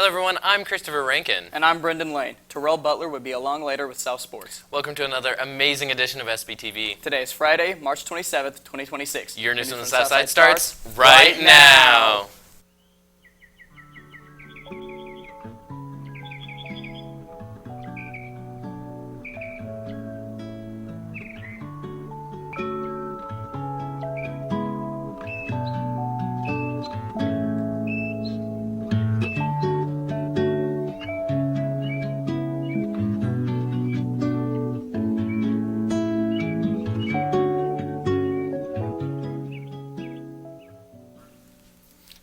Hello everyone, I'm Christopher Rankin. And I'm Brendan Lane. Terrell Butler would be along later with South Sports. Welcome to another amazing edition of Sbtv. Today is Friday, March 27th, 2026. Your news from the South Side starts right now.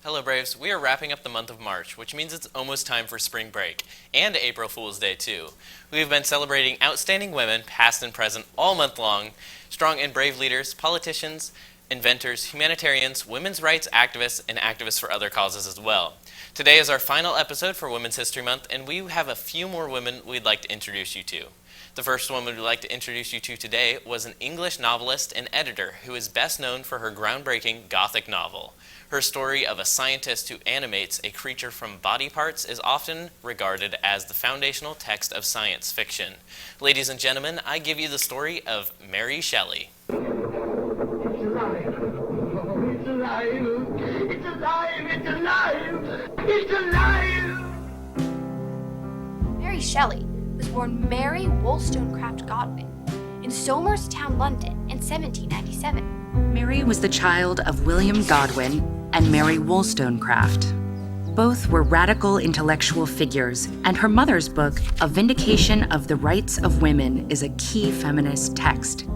Hello Braves, we are wrapping up the month of March, which means it's almost time for spring break, and April Fool's Day too. We've been celebrating outstanding women, past and present, all month long, strong and brave leaders, politicians, inventors, humanitarians, women's rights activists, and activists for other causes as well. Today is our final episode for Women's History Month, and we have a few more women we'd like to introduce you to. The first woman we'd like to introduce you to today was an English novelist and editor who is best known for her groundbreaking Gothic novel. Her story of a scientist who animates a creature from body parts is often regarded as the foundational text of science fiction. Ladies and gentlemen, I give you the story of Mary Shelley. It's alive! It's alive! It's alive! It's alive! It's alive! Mary Shelley was born Mary Wollstonecraft Godwin in Somerstown, London in 1797. Mary was the child of William Godwin and Mary Wollstonecraft. Both were radical intellectual figures, and her mother's book, A Vindication of the Rights of Women, is a key feminist text.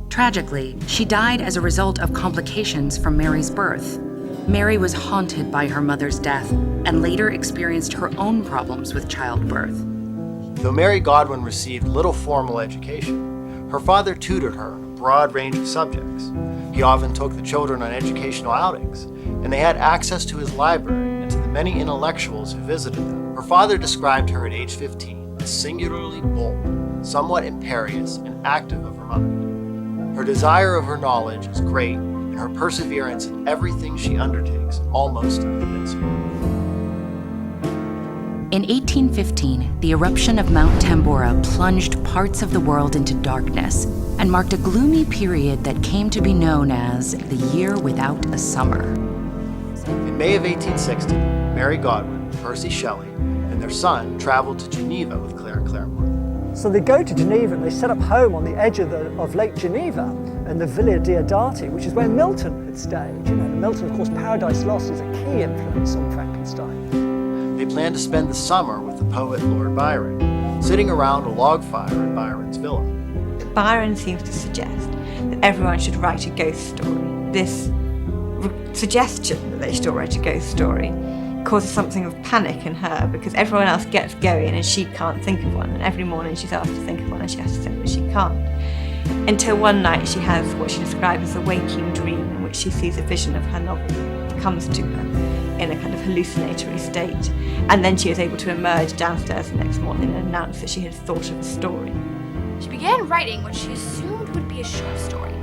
Tragically, she died as a result of complications from Mary's birth. Mary was haunted by her mother's death and later experienced her own problems with childbirth. Though Mary Godwin received little formal education, her father tutored her on a broad range of subjects. He often took the children on educational outings, and they had access to his library and to the many intellectuals who visited them. Her father described her at age 15 as singularly bold, somewhat imperious, and active of her mind. Her desire of her knowledge is great, and her perseverance in everything she undertakes almost invincible. In 1815, the eruption of Mount Tambora plunged parts of the world into darkness and marked a gloomy period that came to be known as the Year Without a Summer. In May of 1860, Mary Godwin, Percy Shelley, and their son traveled to Geneva with Clara Claremont. So they go to Geneva and they set up home on the edge of Lake Geneva in the Villa Diodati, which is where Milton had stayed. You know, Milton, of course, Paradise Lost is a key influence on Frankenstein. They planned to spend the summer with the poet Lord Byron, sitting around a log fire at Byron's villa. Byron seems to suggest that everyone should write a ghost story. This suggestion that they should all write a ghost story causes something of panic in her because everyone else gets going and she can't think of one. And every morning she's asked to think of one and she has to say that she can't. Until one night she has what she describes as a waking dream in which she sees a vision of her novel comes to her in a kind of hallucinatory state. And then she is able to emerge downstairs the next morning and announce that she had thought of a story. She began writing what she assumed would be a short story.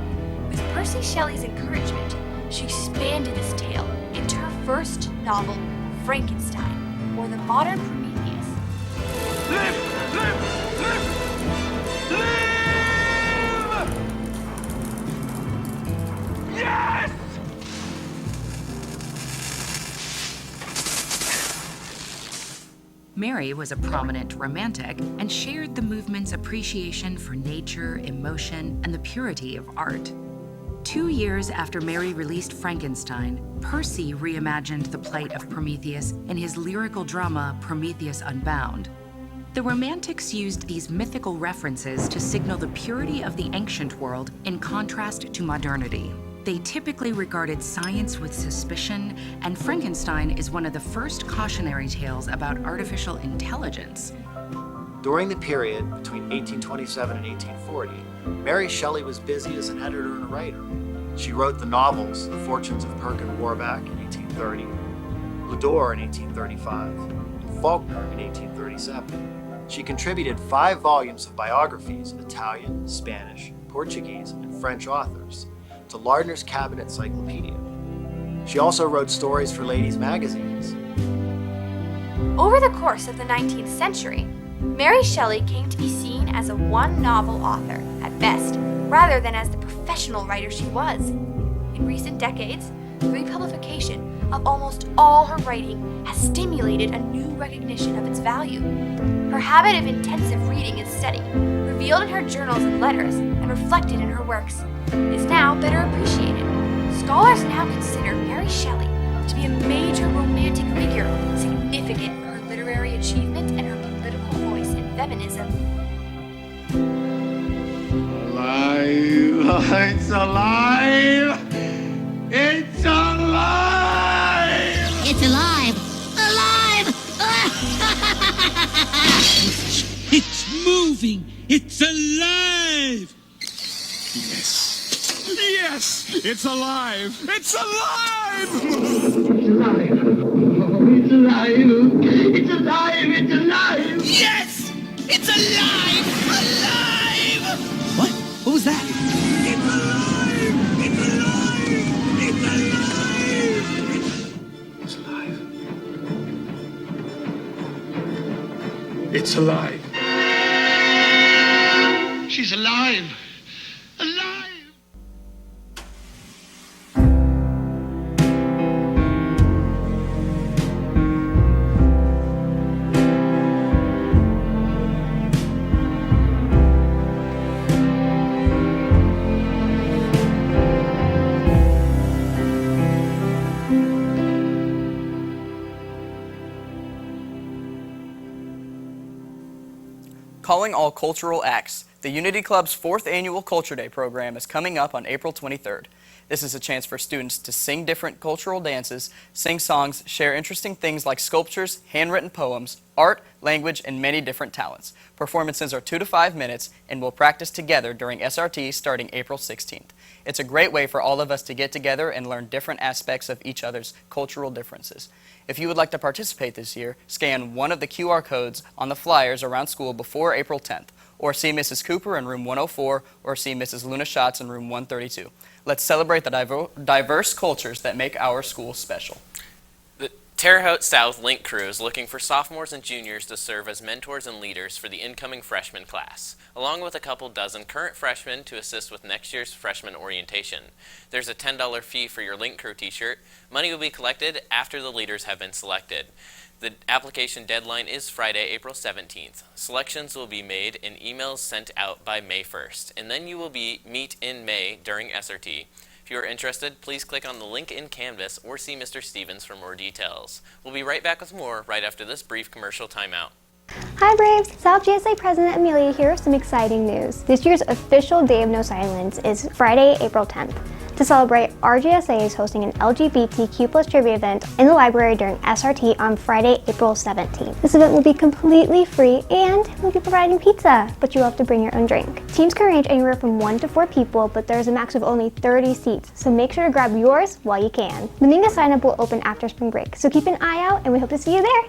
With Percy Shelley's encouragement, she expanded this tale into her first novel, Frankenstein, or the Modern Prometheus. Live! Live! Live! Live! Yes! Mary was a prominent romantic and shared the movement's appreciation for nature, emotion, and the purity of art. 2 years after Mary released Frankenstein, Percy reimagined the plight of Prometheus in his lyrical drama Prometheus Unbound. The Romantics used these mythical references to signal the purity of the ancient world in contrast to modernity. They typically regarded science with suspicion, and Frankenstein is one of the first cautionary tales about artificial intelligence. During the period between 1827 and 1840, Mary Shelley was busy as an editor and a writer. She wrote the novels The Fortunes of Perkin Warbeck in 1830, Lodore in 1835, and Faulkner in 1837. She contributed 5 volumes of biographies of Italian, Spanish, Portuguese, and French authors to Lardner's Cabinet Cyclopedia. She also wrote stories for ladies' magazines. Over the course of the 19th century, Mary Shelley came to be seen as a one-novel author at best, rather than as the professional writer she was. In recent decades, the republication of almost all her writing has stimulated a new recognition of its value. Her habit of intensive reading and study, revealed in her journals and letters and reflected in her works, is now better appreciated. Scholars now consider Mary Shelley to be a major romantic figure, significant for her literary achievement and her political voice in feminism. Alive! It's alive! It's alive! It's alive! Alive! It's moving! It's alive! Yes! Yes! It's alive! It's alive! It's alive! Oh, it's alive! It's alive! It's alive! Yes! It's alive! Alive! What? What was that? It's alive! It's alive! It's alive! It's alive! She's alive! Alive! Calling all cultural acts. The Unity Club's 4th annual Culture Day program is coming up on April 23rd. This is a chance for students to sing different cultural dances, sing songs, share interesting things like sculptures, handwritten poems, art, language, and many different talents. Performances are 2 to 5 minutes and will practice together during SRT starting April 16th. It's a great way for all of us to get together and learn different aspects of each other's cultural differences. If you would like to participate this year, scan one of the QR codes on the flyers around school before April 10th, or see Mrs. Cooper in room 104, or see Mrs. Luna Schatz in room 132. Let's celebrate the diverse cultures that make our school special. The Terre Haute South Link Crew is looking for sophomores and juniors to serve as mentors and leaders for the incoming freshman class, along with a couple dozen current freshmen to assist with next year's freshman orientation. There's a $10 fee for your Link Crew t-shirt. Money will be collected after the leaders have been selected. The application deadline is Friday, April 17th. Selections will be made and emails sent out by May 1st, and then you will meet in May during SRT. If you are interested, please click on the link in Canvas or see Mr. Stevens for more details. We'll be right back with more right after this brief commercial timeout. Hi Braves! South GSA President Amelia here with some exciting news. This year's official Day of No Silence is Friday, April 10th. To celebrate, RGSA is hosting an LGBTQ+ trivia event in the library during SRT on Friday, April 17th. This event will be completely free and we'll be providing pizza, but you'll have to bring your own drink. Teams can range anywhere from 1 to 4 people, but there's a max of only 30 seats, so make sure to grab yours while you can. The Minga sign-up will open after spring break, so keep an eye out and we hope to see you there.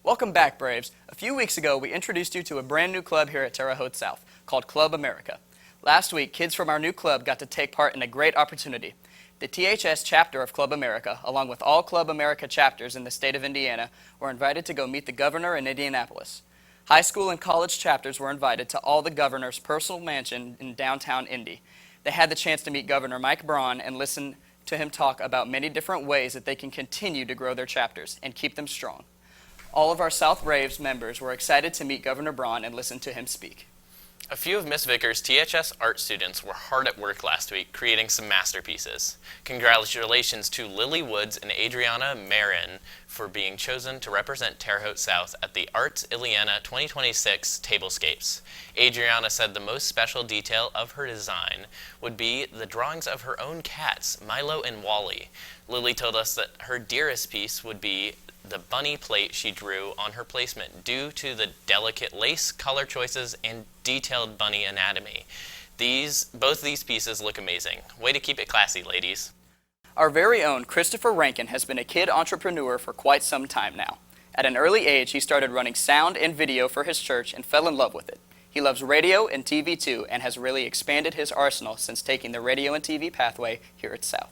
Welcome back, Braves. A few weeks ago, we introduced you to a brand new club here at Terre Haute South called Club America. Last week, kids from our new club got to take part in a great opportunity. The THS chapter of Club America, along with all Club America chapters in the state of Indiana, were invited to go meet the governor in Indianapolis. High school and college chapters were invited to all the governor's personal mansion in downtown Indy. They had the chance to meet Governor Mike Braun and listen to him talk about many different ways that they can continue to grow their chapters and keep them strong. All of our South Braves members were excited to meet Governor Braun and listen to him speak. A few of Miss Vickers' THS art students were hard at work last week creating some masterpieces. Congratulations to Lily Woods and Adriana Marin for being chosen to represent Terre Haute South at the Arts Ileana 2026 Tablescapes. Adriana said the most special detail of her design would be the drawings of her own cats, Milo and Wally. Lily told us that her dearest piece would be the bunny plate she drew on her placement due to the delicate lace, color choices, and detailed bunny anatomy. Both these pieces look amazing. Way to keep it classy, ladies. Our very own Christopher Rankin has been a kid entrepreneur for quite some time now. At an early age, he started running sound and video for his church and fell in love with it. He loves radio and TV too and has really expanded his arsenal since taking the radio and TV pathway here at South.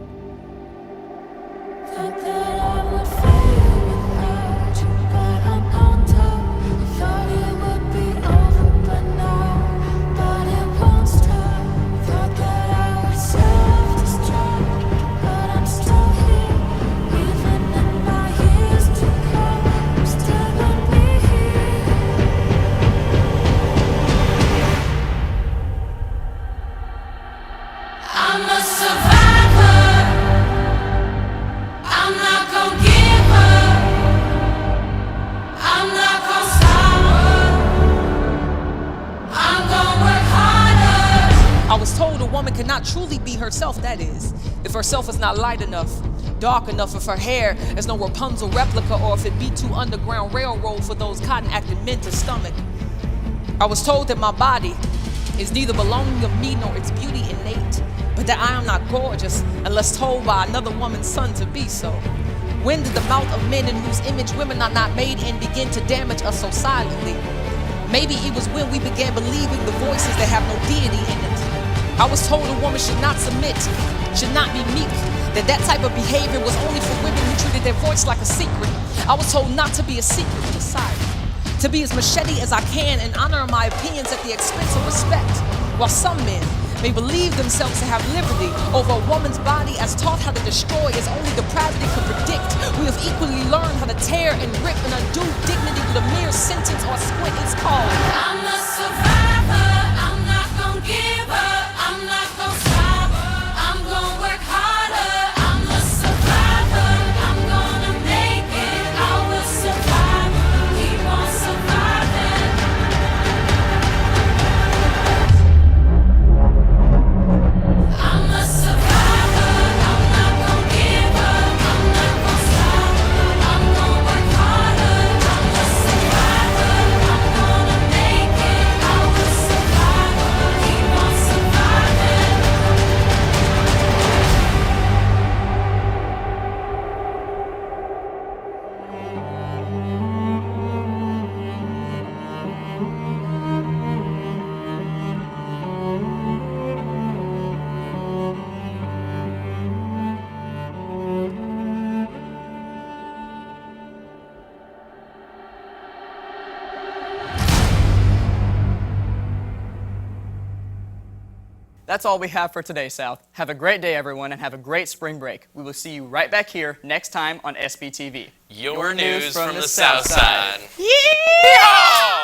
not truly be herself, that is. If herself is not light enough, dark enough, if her hair is no Rapunzel replica, or if it be too underground railroad for those cotton-acted men to stomach. I was told that my body is neither belonging of me nor its beauty innate, but that I am not gorgeous unless told by another woman's son to be so. When did the mouth of men in whose image women are not made in begin to damage us so silently? Maybe it was when we began believing the voices that have no deity in it. I was told a woman should not submit, should not be meek, that type of behavior was only for women who treated their voice like a secret. I was told not to be a secret but a silent, to be as machete as I can and honor my opinions at the expense of respect, while some men may believe themselves to have liberty over a woman's body as taught how to destroy as only depravity could predict. We have equally learned how to tear and rip and undo dignity with a mere sentence or squint is called. I'm a survivor, I'm not gonna give up, I'm not gonna stop, I'm gonna work harder. I'm a survivor, I'm gonna make it, I will survive, keep on surviving. I'm a survivor, I'm not gonna give up, I'm not gonna stop, I'm gonna work harder. I'm a survivor, I'm gonna make it, I will survive, keep on surviving. That's all we have for today, South. Have a great day, everyone, and have a great spring break. We will see you right back here next time on Sbtv. Your news from the South Side. Yeehaw!